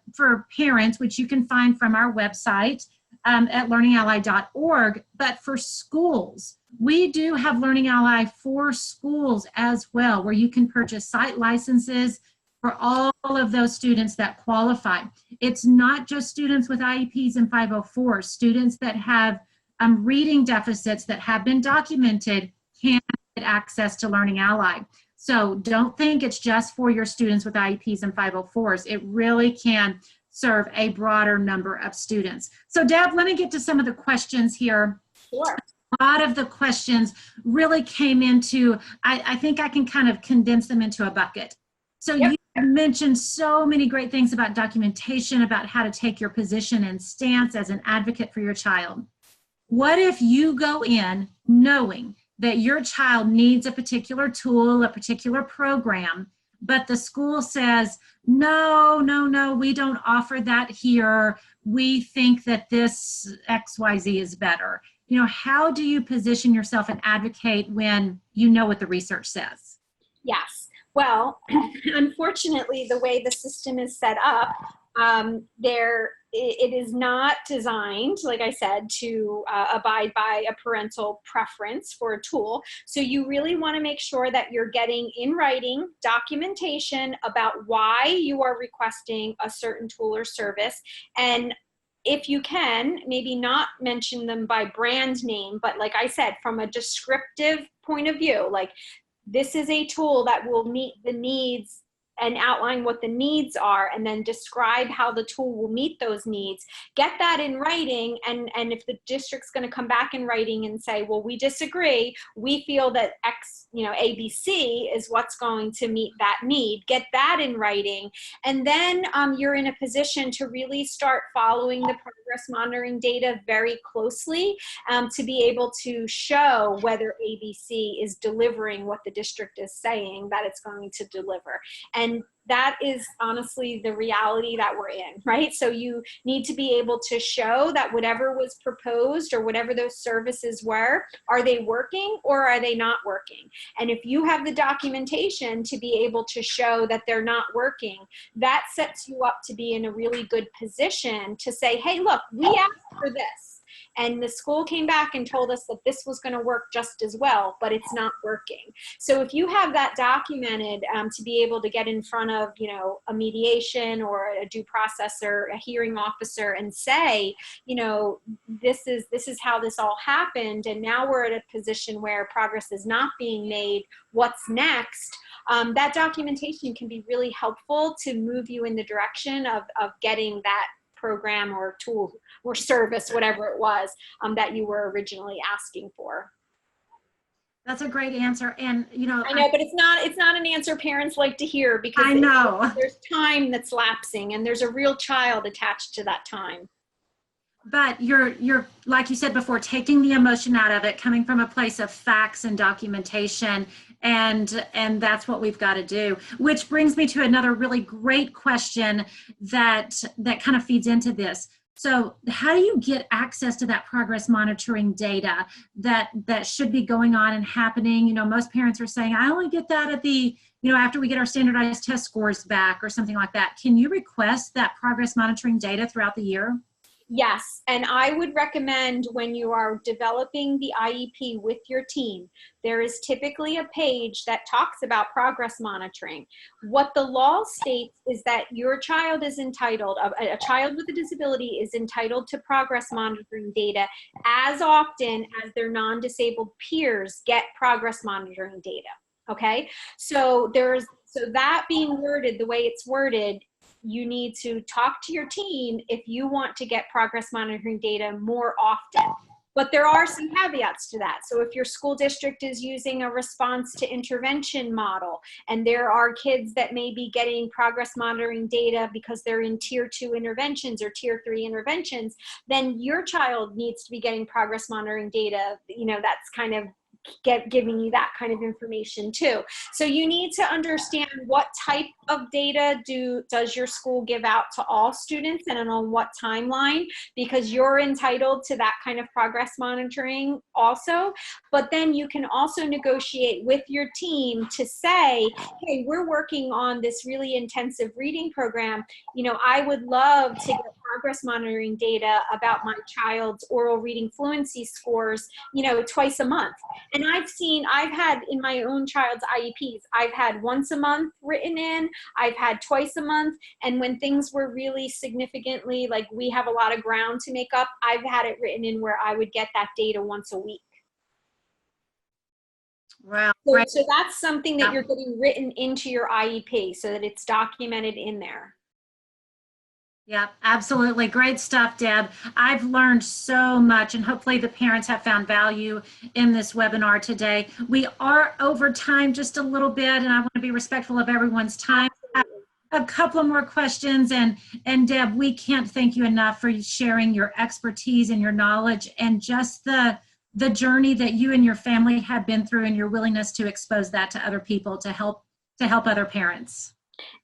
parents, which you can find from our website at learningally.org, but for schools. We do have Learning Ally for schools as well, where you can purchase site licenses for all of those students that qualify. It's not just students with IEPs and 504. Students that have reading deficits that have been documented can get access to Learning Ally. So don't think it's just for your students with IEPs and 504s. It really can serve a broader number of students. So Deb, let me get to some of the questions here. Sure. A lot of the questions really came into, I think I can kind of condense them into a bucket. So yep. You mentioned so many great things about documentation, about how to take your position and stance as an advocate for your child. What if you go in knowing that your child needs a particular tool, a particular program, but the school says, no, we don't offer that here. We think that this XYZ is better. how do you position yourself and advocate when you know what the research says? Yes. Well, unfortunately, the way the system is set up, it is not designed, like I said, to abide by a parental preference for a tool. So you really want to make sure that you're getting in writing documentation about why you are requesting a certain tool or service. And if you can, maybe not mention them by brand name, but like I said, from a descriptive point of view, like this is a tool that will meet the needs and outline what the needs are, and then describe how the tool will meet those needs. Get that in writing, and if the district's going to come back in writing and say, well, we disagree, we feel that X, ABC is what's going to meet that need, get that in writing, and then you're in a position to really start following the progress monitoring data very closely to be able to show whether ABC is delivering what the district is saying that it's going to deliver. And that is honestly the reality that we're in, right? So you need to be able to show that whatever was proposed or whatever those services were, are they working or are they not working? And if you have the documentation to be able to show that they're not working, that sets you up to be in a really good position to say, hey, look, we asked for this. And the school came back and told us that this was going to work just as well, but it's not working. So if you have that documented to be able to get in front of, a mediation or a due processor, a hearing officer, and say, this is how this all happened, and now we're at a position where progress is not being made. What's next? That documentation can be really helpful to move you in the direction of getting that program or tool or service, whatever it was, that you were originally asking for. That's a great answer. And, I know, but it's not an answer parents like to hear, because I know there's time that's lapsing and there's a real child attached to that time. But you're, like you said before, taking the emotion out of it, coming from a place of facts and documentation, and that's what we've got to do. Which brings me to another really great question that kind of feeds into this. So how do you get access to that progress monitoring data that should be going on and happening? Most parents are saying, I only get that at the, after we get our standardized test scores back or something like that. Can you request that progress monitoring data throughout the year? Yes, and I would recommend when you are developing the IEP with your team, there is typically a page that talks about progress monitoring. What the law states is that your child is entitled, a child with a disability is entitled to progress monitoring data as often as their non-disabled peers get progress monitoring data, okay? So that being worded the way it's worded, you need to talk to your team if you want to get progress monitoring data more often. But there are some caveats to that. So if your school district is using a response to intervention model, and there are kids that may be getting progress monitoring data because they're in tier 2 interventions or tier 3 interventions, then your child needs to be getting progress monitoring data, that's kind of giving you that kind of information too. So you need to understand what type of data does your school give out to all students and on what timeline, because you're entitled to that kind of progress monitoring also. But then you can also negotiate with your team to say, hey, we're working on this really intensive reading program. I would love to get progress monitoring data about my child's oral reading fluency scores, twice a month. And I've had in my own child's IEPs, I've had once a month written in, I've had twice a month. And when things were really significantly, like we have a lot of ground to make up, I've had it written in where I would get that data once a week. Wow. So that's something that you're getting written into your IEP so that it's documented in there. Yeah, absolutely. Great stuff, Deb. I've learned so much, and hopefully the parents have found value in this webinar today. We are over time just a little bit, and I want to be respectful of everyone's time. A couple more questions, and Deb, we can't thank you enough for sharing your expertise and your knowledge and just the journey that you and your family have been through, and your willingness to expose that to other people to help other parents.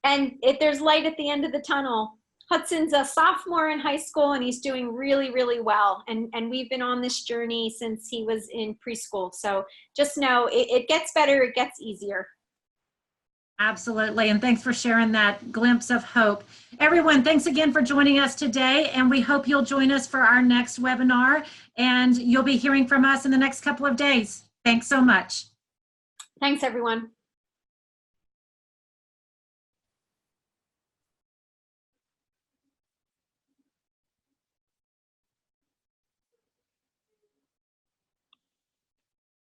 And if there's light at the end of the tunnel, Hudson's a sophomore in high school, and he's doing really, really well. And we've been on this journey since he was in preschool. So just know it gets better, it gets easier. Absolutely. And thanks for sharing that glimpse of hope. Everyone, thanks again for joining us today. And we hope you'll join us for our next webinar. And you'll be hearing from us in the next couple of days. Thanks so much. Thanks, everyone.